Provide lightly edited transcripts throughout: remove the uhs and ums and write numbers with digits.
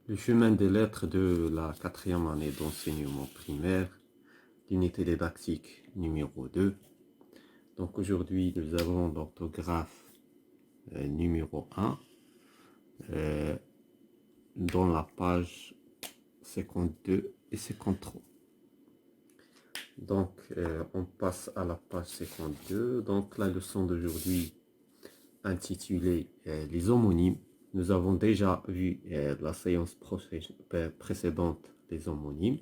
Le chemin des lettres de la quatrième année d'enseignement primaire, l'unité didactique numéro 2. Donc aujourd'hui, nous avons l'orthographe numéro 1 dans la page 52 et 53. Donc on passe à la page 52. Donc la leçon d'aujourd'hui intitulée les homonymes. Nous avons déjà vu la séance précédente les homonymes.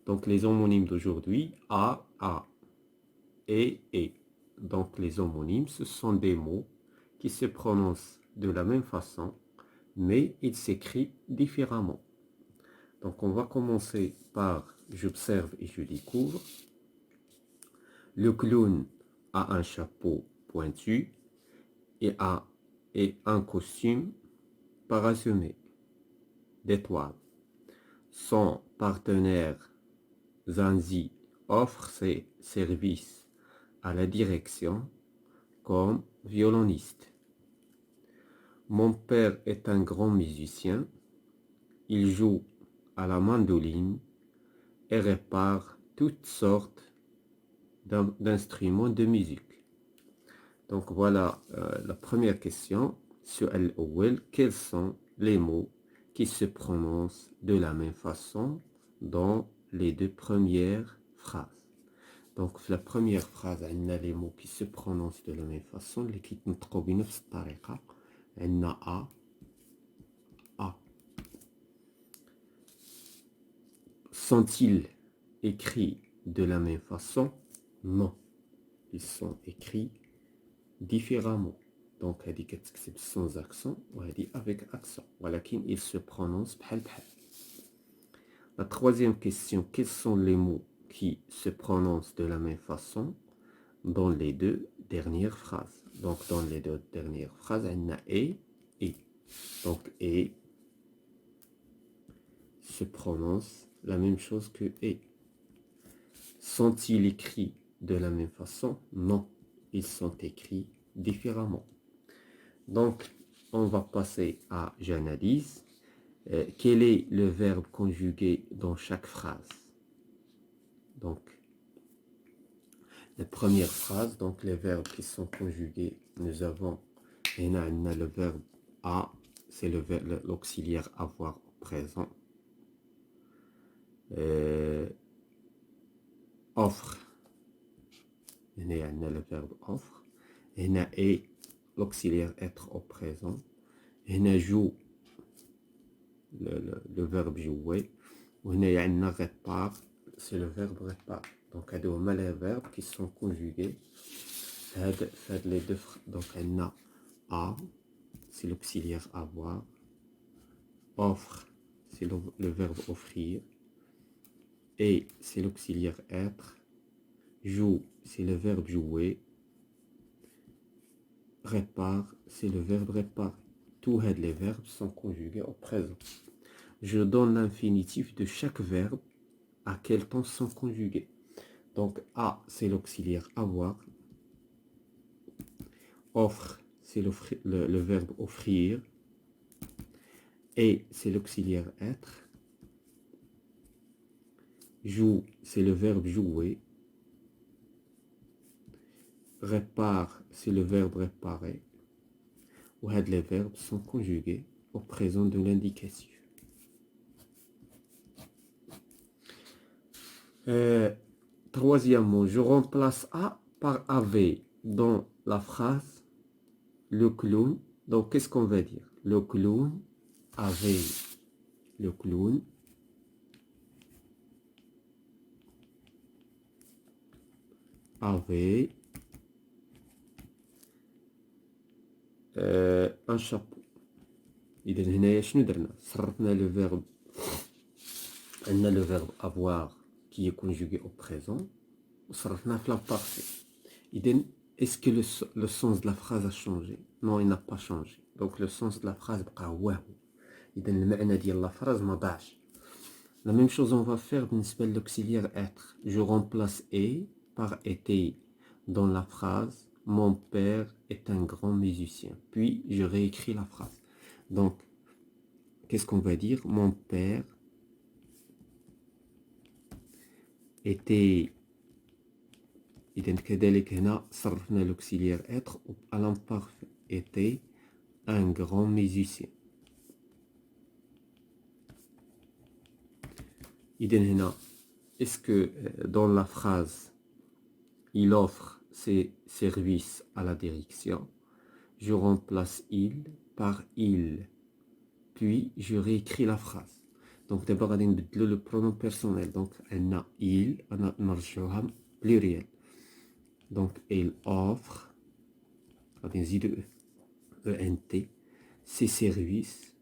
Donc les homonymes d'aujourd'hui, a, et. Donc les homonymes, ce sont des mots qui se prononcent de la même façon, mais ils s'écrivent différemment. Donc on va commencer par j'observe et je découvre. Le clown a un chapeau pointu et a un costume parsemé d'étoiles. Son partenaire Zanzi offre ses services à la direction comme violoniste. Mon père est un grand musicien. Il joue à la mandoline et répare toutes sortes d'instruments de musique. Donc voilà la première question. سؤال الأول, quels sont les mots qui se prononcent de la même façon dans les deux premières phrases? Donc la première phrase, on a les mots qui se prononcent de la même façon, les qui نطقوا بنفس الطريقة. On a a. Sont-ils écrits de la même façon? Non. Ils sont écrits différemment. Donc هذه كتكتب sans accent وهذه avec accent. ولكن ils se prononcent بحال بحال. La troisième question, quels sont les mots qui se prononcent de la même façon dans les deux dernières phrases? Donc dans les deux dernières phrases, on a et. Donc et se prononce la même chose que et. Sont-ils écrits de la même façon? Non, ils sont écrits différemment. Donc on va passer à j'analyse. Quel est le verbe conjugué dans chaque phrase? Donc la première phrase, donc les verbes qui sont conjugués, nous avons le verbe a, c'est l'auxiliaire avoir au présent. Offre, le verbe offre. Et l'auxiliaire être au présent. Joue, le verbe jouer. Répare, c'est le verbe répare. Donc il y a les verbes qui sont conjugués. Les deux, donc on a a, c'est l'auxiliaire avoir. Offre, c'est le verbe offrir. Et c'est l'auxiliaire être. Joue, c'est le verbe jouer. Répare, c'est le verbe réparer. Tous les verbes sont conjugués au présent. Je donne l'infinitif de chaque verbe à quel temps sont conjugués. Donc a, c'est l'auxiliaire avoir. Offre, c'est le verbe offrir. Et c'est l'auxiliaire être. Joue, c'est le verbe jouer. Répare, c'est le verbe réparer. Ou les verbes sont conjugués au présent de l'indicatif. Troisièmement, je remplace a par avait dans la phrase le clown. Donc qu'est-ce qu'on va dire? Le clown avait. Le clown avait un chapeau. إذا هنايا شنو درنا؟ صرفنا le verbe. On a le verbe avoir qui est conjugué au présent. وصرفناه في la partie. إذا est-ce que le sens de la phrase a changé? Non, il n'a pas changé. Donc le sens de la phrase بقى هو هو. إذا المعنى ديال la phrase ما ضاعش. La même chose on va faire بالنسبة l'auxiliaire être. Je remplace et par était dans la phrase mon père est un grand musicien. Puis je réécris la phrase. Donc qu'est-ce qu'on va dire? Mon père était. إذا كذلك هنا صرفنا l'auxiliaire être à l'imparfait était un grand musicien. إذا هنا est-ce que dans la phrase il offre ses services à la direction, je remplace il par il, puis je réécris la phrase. Donc d'abord غادي نبدلو le pronom personnel. Donc عندنا il أنا نرجعوها pluriel. Donc il offre غادي نزيدو ENT ses services.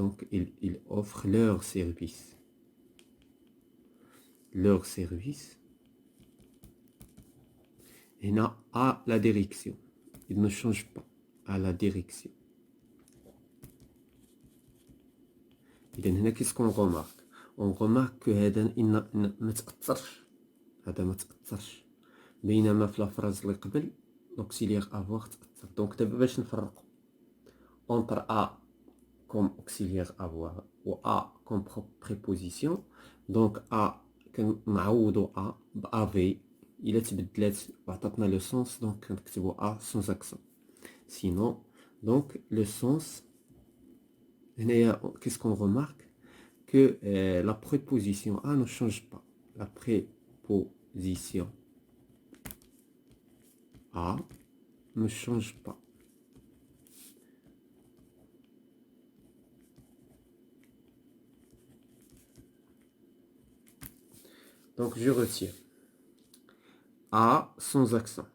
Donc il offre leurs services. Leurs services. Et là, à la direction. Il ne change pas. À la direction. إذا هنا qu'est-ce qu'on remarque? On remarque que هذا ما تأثرش. هذا ما تأثرش. بينما في الفراز اللي قبل l'auxiliaire avoir تأثر. Donc دابا باش نفرقو entre a comme auxiliaire avoir ou a comme préposition. Donc a كنعوضو a ب avait إلا تبدلات وعطاتنا لو سونس دونك كنكتبو a sans accent. Sinon donc le sens هنايا qu'est-ce qu'on remarque? Que la préposition a ne change pas. La préposition a ne change pas. Donc je retire a sans accent.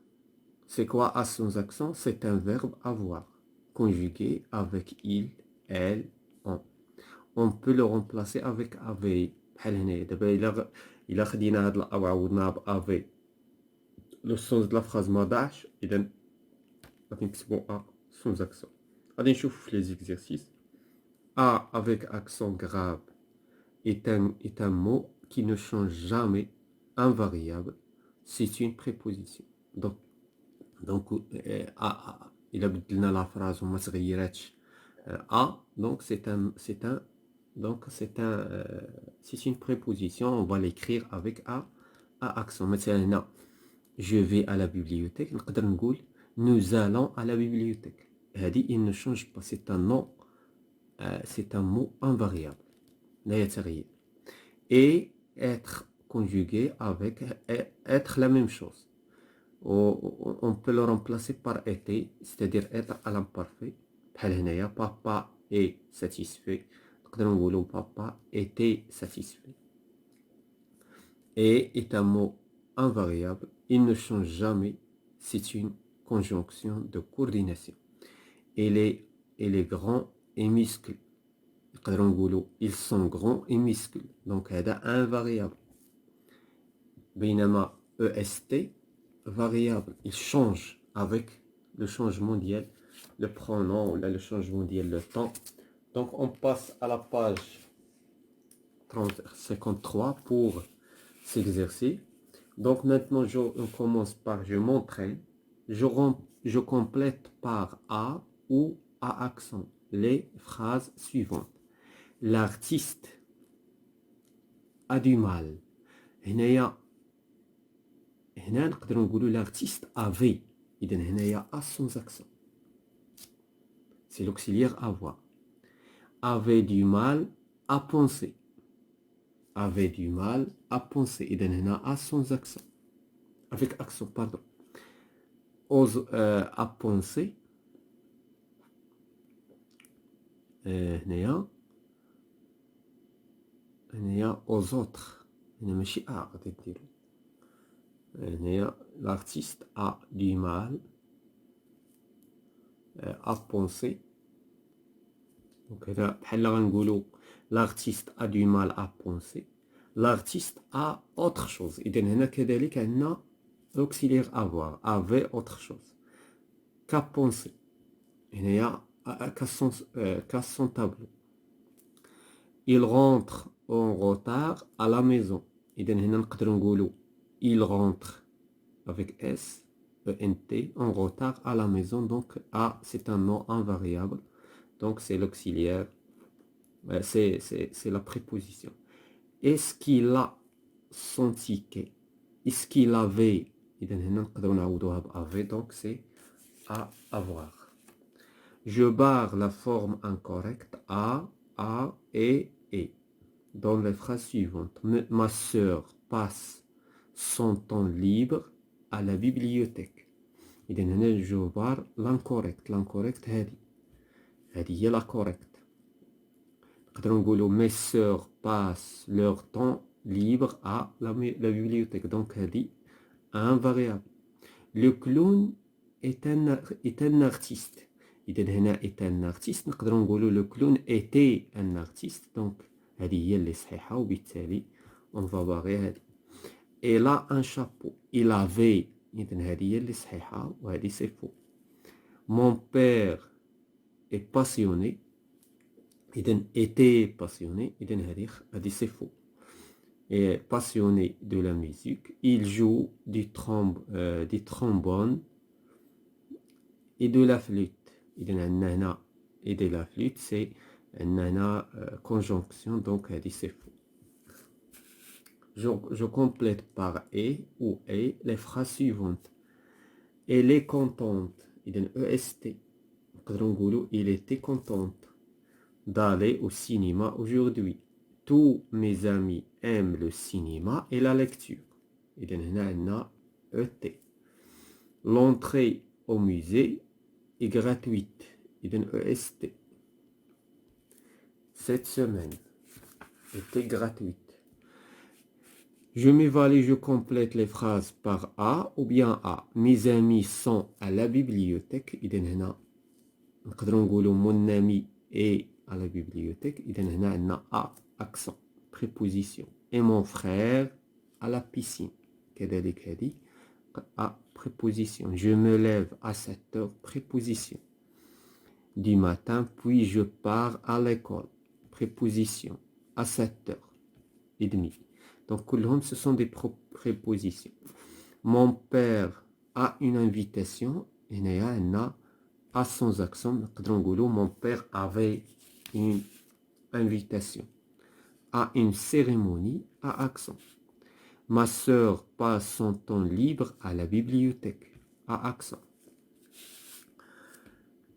C'est quoi a sans accent? C'est un verbe avoir conjugué avec il, elle, on. On peut le remplacer avec avait. بحال هنايا دابا إلا خدينا هاد أو عوضناها ب avait لو سونس د لا فراز ما ضاعش إذا غادي نكتبو a sans accent. غادي نشوفو في لي زيكزيرسيس. A avec accent grave est un mot qui ne change jamais, invariable. C'est une préposition. Donc إلا بدلنا لا فراز وما تغيراتش a, donc c'est une préposition. On va l'écrire avec a accent. مثلا je vais à la bibliothèque. نقدر نقول nous allons à la bibliothèque. هذه il ne change pas. C'est un nom, c'est un mot invariable. لا يتغير. Et être conjugué avec être la même chose. On peut le remplacer par été, c'est-à-dire être à l'imparfait. بحال هنايا papa est satisfait. نقدروا نقولوا papa était satisfait. Et est un mot invariable. Il ne change jamais. C'est une conjonction de coordination. Et les grands et musclés. نقدروا نقولوا ils sont grands et musclés. Donc هذا invariable. بينما est variable. Il change avec le changement ديال le pronom ou là, le changement ديال le temps. Donc on passe à la page 53 pour s'exercer. Donc maintenant on commence par je m'entraîne. Je complète par a ou à accent les phrases suivantes. L'artiste a du mal. هنا نقدر نقولوا l'artiste avait. إذا هنايا a sans accent. C'est l'auxiliaire avoir. Avait du mal à penser. Avait du mal à penser. إذا هنا a sans accent. Avec accent, pardon. Ose à penser. هنايا aux autres. هنا ماشي a غادي نديرو. هنايا l'artiste a du mal à penser. Donc هنا بحال غنقولوا l'artiste a du mal à penser. L'artiste a autre chose. إذا هنا كذلك عندنا l'auxiliaire avoir. Avait autre chose. Qu'a pensé. هنايا qu'a son tableau. Il rentre en retard à la maison. إذا هنا نقدر نقولوا il rentre avec S ENT, en retard à la maison. Donc A, c'est un nom invariable. Donc c'est l'auxiliaire, c'est la préposition. Est-ce qu'il a son ticket? Est-ce qu'il avait? Donc c'est à avoir. Je barre la forme incorrecte a, et. Dans les phrases suivantes. Ma sœur passe son temps libre à la bibliothèque. إذا هنا je barre l'incorrect. L'incorrect هذه هي la correcte. نقدروا نقولوا mes sœurs passent leur temps libre à la bibliothèque. Donc هذه un variable. Le clown est un artiste. إذا هنا est un artiste. نقدروا نقولوا le clown était un artiste. Donc هذه هي اللي صحيحة وبالتالي on va barrer هذه. Il a un chapeau. Il avait. إذا هذه هي اللي صحيحة وهذه c'est faux. Mon père est passionné. إذا était passionné. إذا هذه c'est faux. Et passionné de la musique. Il joue du trombone et de la flûte. إذا عندنا هنا et de la flûte c'est عندنا هنا conjonction. Donc هذه c'est faux. Je complète par et ou et les phrases suivantes. Elle est contente. إذا EST. نقدروا نقولوا il était contente d'aller au cinéma aujourd'hui. Tous mes amis aiment le cinéma et la lecture. إذا هنا عندنا ET. L'entrée au musée est gratuite. إذا EST. Cette semaine était gratuite. Je m'évalue, je complète les phrases par A ou bien A. Mes amis sont à la bibliothèque. إذا هنا نقدروا نقولوا mon ami est à la bibliothèque. إذا هنا عندنا A accent préposition. Et mon frère à la piscine. كذلك هذه A préposition. Je me lève à 7 heures préposition. Du matin puis je pars à l'école. Préposition. À 7h30. Donc, ce sont des prépositions. Mon père a une invitation. Et a sans accent. Mon père avait une invitation. À une cérémonie à accent. Ma sœur passe son temps libre à la bibliothèque. À accent.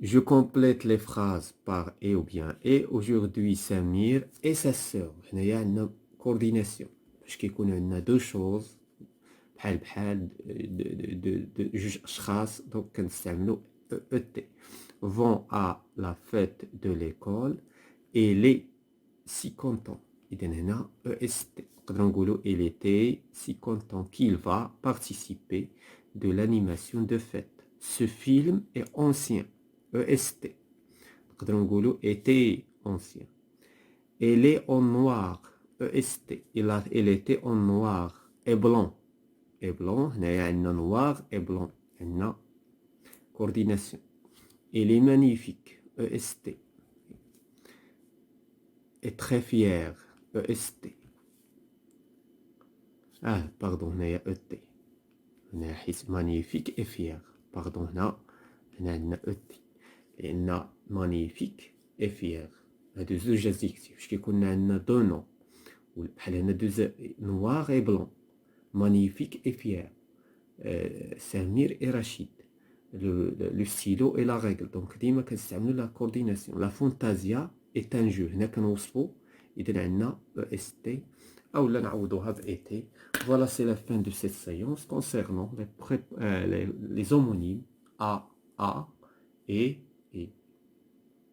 Je complète les phrases par et ou bien et. Aujourd'hui, Samir et sa sœur. Il y a une coordination. Parce qu'il y a deux choses. جوج أشخاص donc كنستعملوا ET vont à la fête de l'école et les si content. إذا هنا EST. نقدروا نقولوا il était si content qu'il va participer de l'animation de fête. Ce film est ancien. EST. نقدروا نقولوا était ancien. Elle est en noir. EST. Elle était en noir et blanc. Et blanc, هنايا عندنا noir et blanc. عندنا coordination. Elle est magnifique. EST. Est très fière. EST. Pardon, هنايا ET. هنا حيت magnifique et fier. Pardon, هنا عندنا ET. لأن magnifique et fier. هادو زوج adjectifs. باش كيكون عندنا دو نون. بحال هنا دو noir et blanc. Magnifique et fier. Samir et Rachid. Le stylo et la règle. Donc, ديما كنستعملوا la coordination. La fantasia est un jeu. هنا كنوصفوا إذا عندنا EST أو لا نعوضوها ب ET. Voilà, c'est la fin de cette séance concernant les homonymes A et